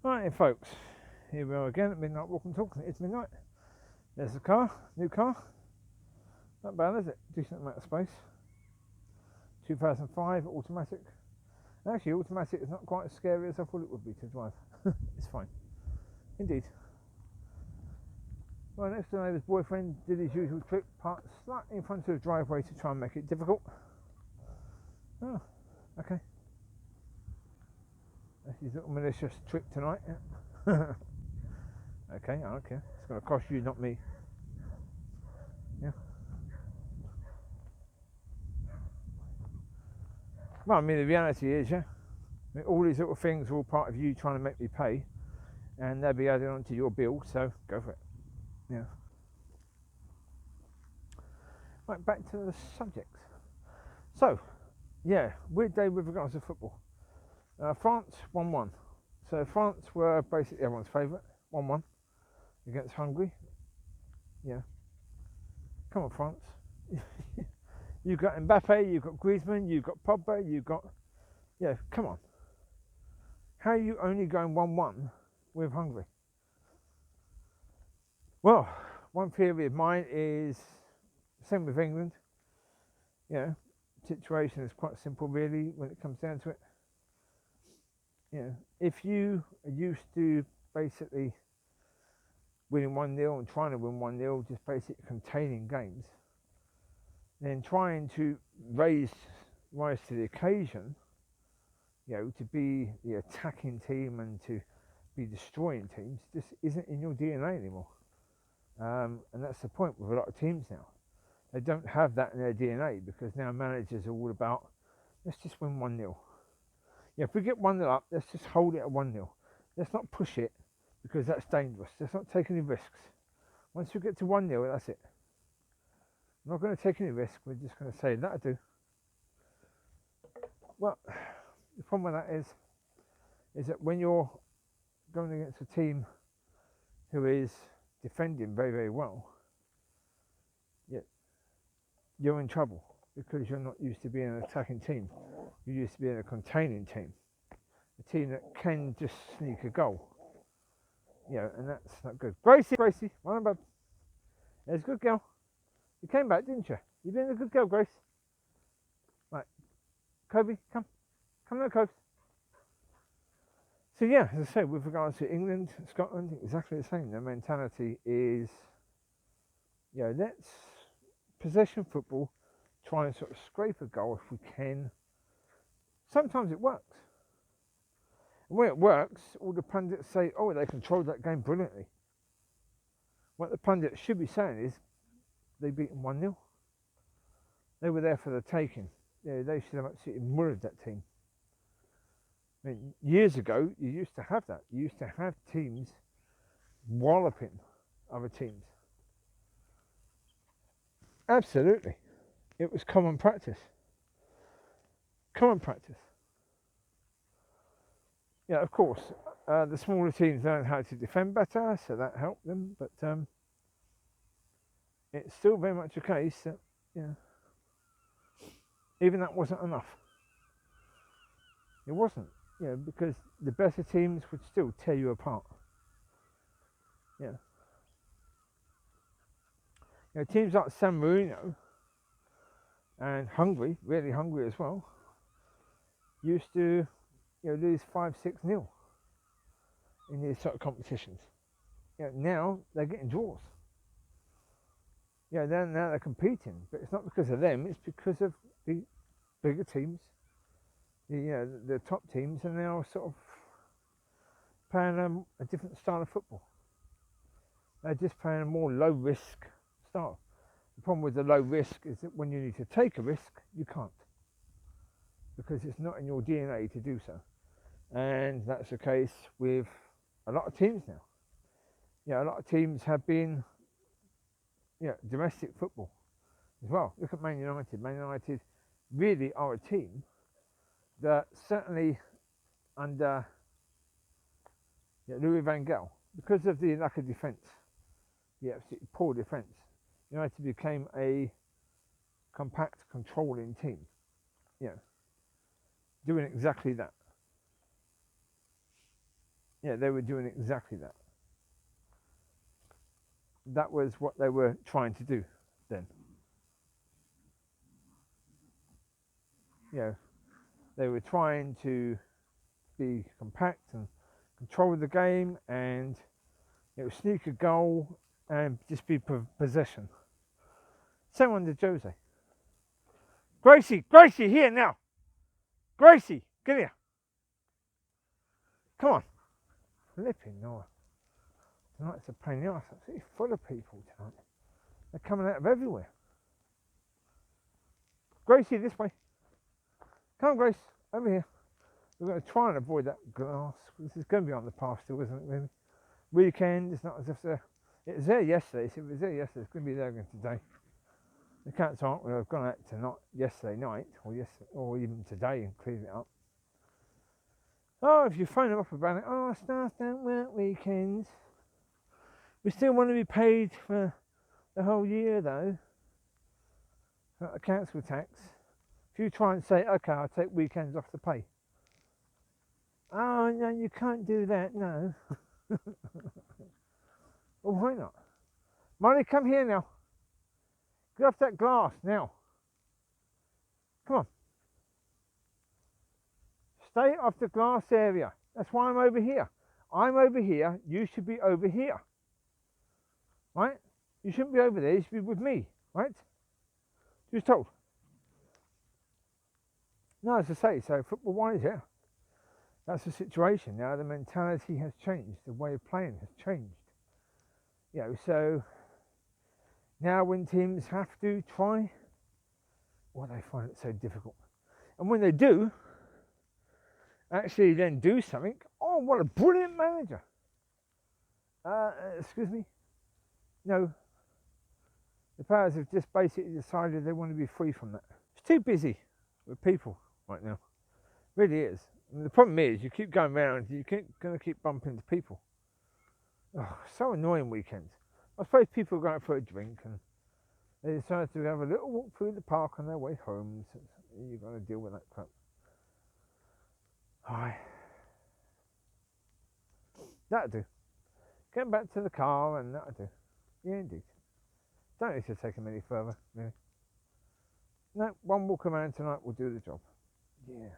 Right, folks, here we are again at Midnight Walk and Talk. It's midnight. There's the car, new car. Not bad, is it? Decent amount of space. 2005 automatic. Actually, automatic is not quite as scary as I thought it would be to drive. It's fine. Indeed. Well, next door neighbour's boyfriend did his usual trick, parked slightly in front of the driveway to try and make it difficult. Oh, okay. That's his little malicious trick tonight. Yeah. Okay, I don't care. It's going to cost you, not me. Yeah. Well, I mean, the reality is, yeah, I mean, all these little things are all part of you trying to make me pay, and they'll be added onto your bill, so go for it. Yeah. Right, back to the subject. So, yeah, weird day with regards to football. France 1-1. So France were basically everyone's favourite, 1-1 against Hungary. Yeah. Come on, France. You've got Mbappe, you've got Griezmann, you've got Pogba, you've got... Yeah, come on. How are you only going 1-1 with Hungary? Well, one theory of mine is same with England. Yeah, situation is quite simple really when it comes down to it. Yeah, if you are used to basically winning 1-0 and trying to win 1-0, just basically containing games, then trying to rise to the occasion, you know, to be the attacking team and to be destroying teams, just isn't in your DNA anymore. And that's the point with a lot of teams now. They don't have that in their DNA because now managers are all about, let's just win 1-0. Yeah, if we get 1-0 up, let's just hold it at 1-0. Let's not push it because that's dangerous. Let's not take any risks. Once we get to 1-0, that's it. I'm not going to take any risk. We're just going to say, that'll do. Well, the problem with that is that when you're going against a team who is defending very, very well, you're in trouble because you're not used to being an attacking team. You're used to being a containing team, a team that can just sneak a goal. You know, and that's not good. Gracie, run above. There's a good girl. You came back, didn't you? You've been a good girl, Grace. Right, Covie, come there, Cove. So yeah, as I said, with regards to England, Scotland, exactly the same. Their mentality is, you know, let's possession football, try and sort of scrape a goal if we can. Sometimes it works. And when it works, all the pundits say, oh, they controlled that game brilliantly. What the pundits should be saying is, they beat them 1-0. They were there for the taking. Yeah, they should have absolutely murdered that team. I mean, years ago, you used to have that. You used to have teams walloping other teams. Absolutely. It was common practice. Yeah, of course, the smaller teams learned how to defend better, so that helped them, but it's still very much a case that, you know, even that wasn't enough. It wasn't, you know, because the better teams would still tear you apart. Yeah. You know, teams like San Marino and Hungary, really Hungary as well, used to, you know, lose 5-6-0 in these sort of competitions. You know, now they're getting draws. Yeah, now they're competing, but it's not because of them. It's because of the bigger teams, the top teams, and now sort of playing a different style of football. They're just playing a more low risk style. The problem with the low risk is that when you need to take a risk, you can't, because it's not in your DNA to do so. And that's the case with a lot of teams now. Yeah, a lot of teams have been, domestic football as well. Look at Man United. Man United really are a team that certainly under Louis van Gaal, because of the lack of defence, the absolutely poor defence, United became a compact, controlling team. Yeah, doing exactly that. Yeah, they were doing exactly that. That was what they were trying to do then. You know, they were trying to be compact and control the game and sneak a goal and just be possession. Same under Jose. Gracie, here now. Gracie, get here. Come on. Flipping Noah. Tonight's a pain in the arse. Absolutely full of people tonight. They're coming out of everywhere. Gracie, this way. Come on, Grace. Over here. We're going to try and avoid that glass. This is going to be on the path still, isn't it, really? Weekend, it's not as if it was there yesterday. So if it was there yesterday, it's going to be there again today. The cats aren't going to have gone out to not yesterday night or even today and cleared it up. Oh, if you phone them up about it, oh, staff don't work weekends. We still want to be paid for the whole year though. Not the council tax. If you try and say, okay, I'll take weekends off the pay. Oh, no, you can't do that, no. Well, why not? Mollie, come here now. Get off that glass now. Come on. Stay off the glass area. That's why I'm over here. I'm over here. You should be over here. Right? You shouldn't be over there. You should be with me. Right? Just told. No, as I say, so football-wise, yeah. That's the situation now. The mentality has changed. The way of playing has changed. So now when teams have to try, they find it so difficult. And when they do, actually then do something, oh, what a brilliant manager. Excuse me? No. The powers have just basically decided they want to be free from that. It's too busy with people right now. It really is. And the problem is you keep going around, you're going to keep bumping into people. Oh, so annoying weekends. I suppose people are going for a drink and they decide to have a little walk through the park on their way home. So you've got to deal with that crap. Aye. That'll do. Get back to the car and that'll do. Yeah, indeed. Don't need to take them any further, really. No, one walk around tonight will do the job. Yeah.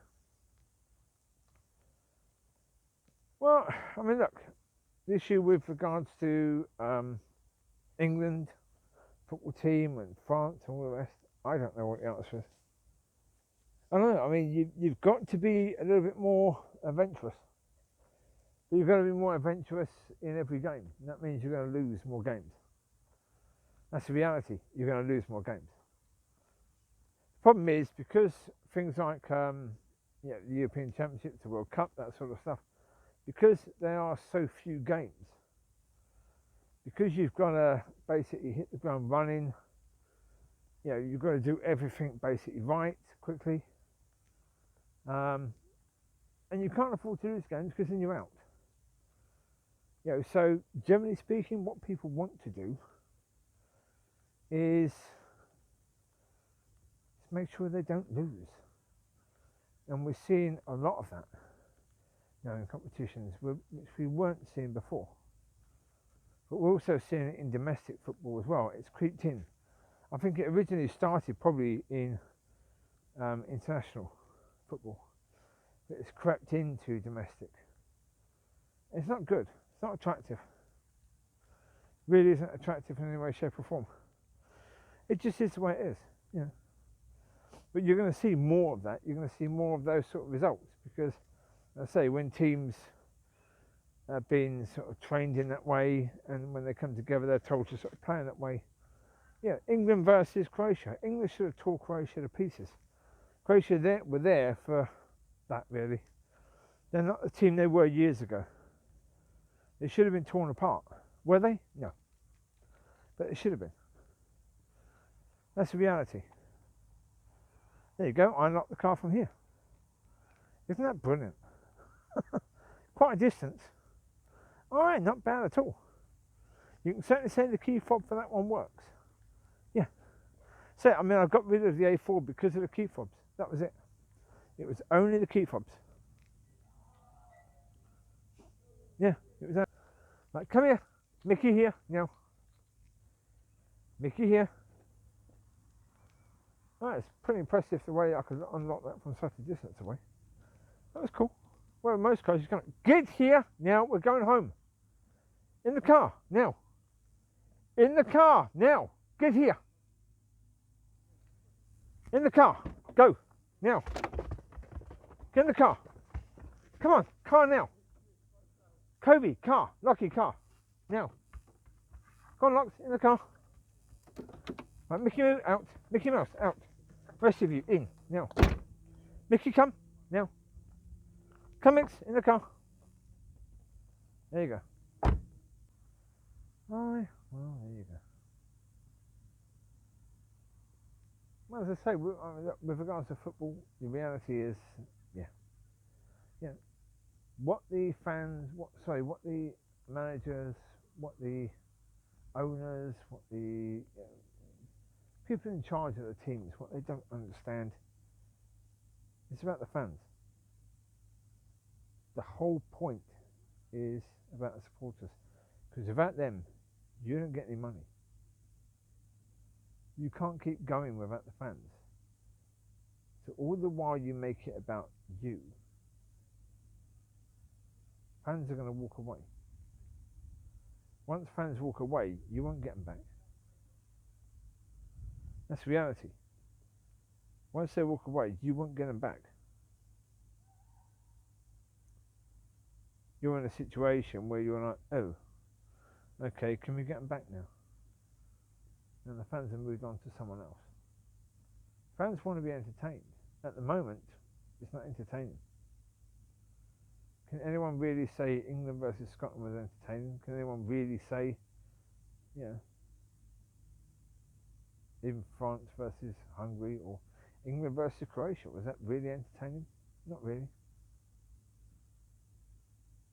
Well, I mean, look, the issue with regards to England, football team, and France and all the rest, I don't know what the answer is. I don't know. I mean, you've got to be a little bit more adventurous. You've got to be more adventurous in every game. That means you're going to lose more games. That's the reality. You're going to lose more games. The problem is because things like the European Championships, the World Cup, that sort of stuff, because there are so few games, because you've got to basically hit the ground running, you've got to do everything basically right, quickly, and you can't afford to lose games because then you're out. So generally speaking, what people want to do is make sure they don't lose, and we're seeing a lot of that now in competitions which we weren't seeing before. But we're also seeing it in domestic football as well. It's creeped in. I think it originally started probably in international football, but it's crept into domestic. It's not good. It's not attractive. It really isn't attractive in any way, shape or form. It just is the way it is. But you're going to see more of that. You're going to see more of those sort of results because, as I say, when teams have been sort of trained in that way, and when they come together, they're told to sort of play in that way. England versus Croatia. England should have tore Croatia to pieces. Croatia were there for that, really. They're not the team they were years ago. They should have been torn apart. Were they? No. But they should have been. That's the reality. There you go. I unlocked the car from here. Isn't that brilliant? Quite a distance. Alright, not bad at all. You can certainly say the key fob for that one works. Yeah. So, I mean, I got rid of the A4 because of the key fobs. That was it. It was only the key fobs. Yeah, it was that. Like, come here, Micky here, now. Micky here. Oh, it's pretty impressive the way I could unlock that from such a distance away. That was cool. Well, most cars, you're going to get here now. We're going home. In the car now. In the car now. Get here. In the car. Go now. Get in the car. Come on, car now. Covie, car. Locki, car. Now. Go on, Locks, in the car. Right, Mickey out. Mickey Mouse out. Rest of you in now. Micky, come now. Come, Mix, in the car. There you go. Right, well, there you go. Well, as I say, with regards to football, the reality is, what the fans, what the managers, what the owners, what the people in charge of the teams, what they don't understand, it's about the fans. The whole point is about the supporters, because without them, you don't get any money. You can't keep going without the fans. So all the while you make it about you, fans are going to walk away. Once fans walk away, you won't get them back. That's reality. Once they walk away, you won't get them back. You're in a situation where you're like, oh, okay, can we get them back now? And the fans have moved on to someone else. Fans want to be entertained. At the moment, it's not entertaining. Can anyone really say England versus Scotland was entertaining? Can anyone really say, even France versus Hungary or England versus Croatia, was that really entertaining? Not really.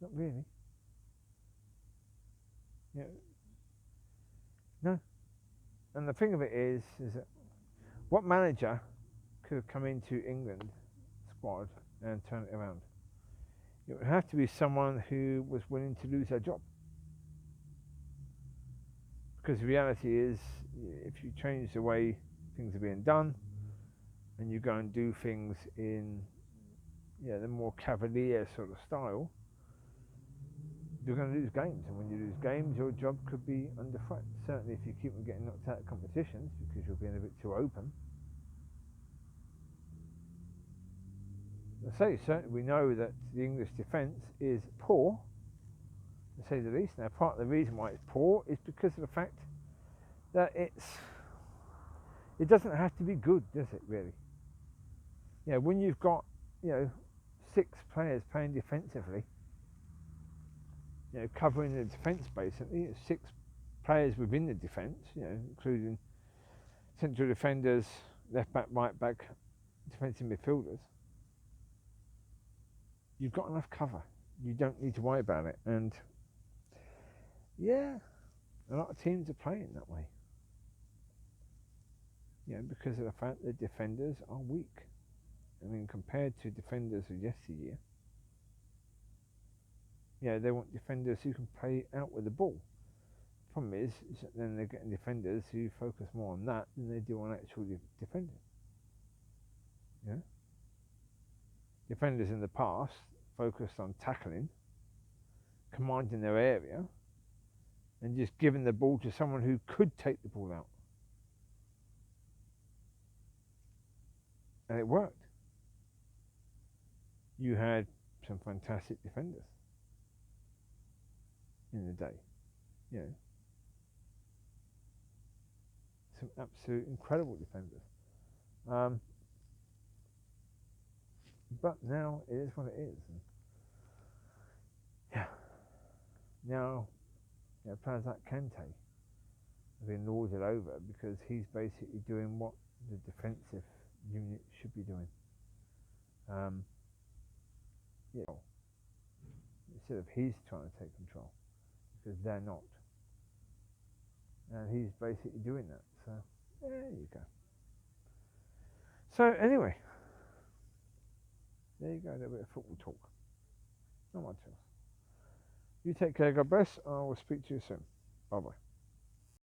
Not really. No. And the thing of it is that what manager could have come into England squad and turned it around? It would have to be someone who was willing to lose their job. Because the reality is, if you change the way things are being done, and you go and do things in the more cavalier sort of style, you're going to lose games, and when you lose games, your job could be under threat. Certainly if you keep on getting knocked out of competitions because you're being a bit too open. I say, certainly we know that the English defence is poor, to say the least. Now, part of the reason why it's poor is because of the fact that it doesn't have to be good, does it, really? When you've got 6 players playing defensively, covering the defence basically, 6 players within the defence, including central defenders, left back, right back, defensive midfielders. You've got enough cover. You don't need to worry about it. And a lot of teams are playing that way. Because of the fact that defenders are weak. I mean, compared to defenders of yesteryear, they want defenders who can play out with the ball. The problem is that then they're getting defenders who focus more on that than they do on actual defending. Defenders in the past focused on tackling, commanding their area, and just giving the ball to someone who could take the ball out. And it worked. You had some fantastic defenders in the day. Some absolute incredible defenders. But now it is what it is. Now, players like Kante have been lorded over because he's basically doing what the defensive unit should be doing. Instead of he's trying to take control, because they're not. And he's basically doing that. So, there you go. So, anyway, there you go, a little bit of football talk. Not much else. You take care. God bless. I will speak to you soon. Bye bye.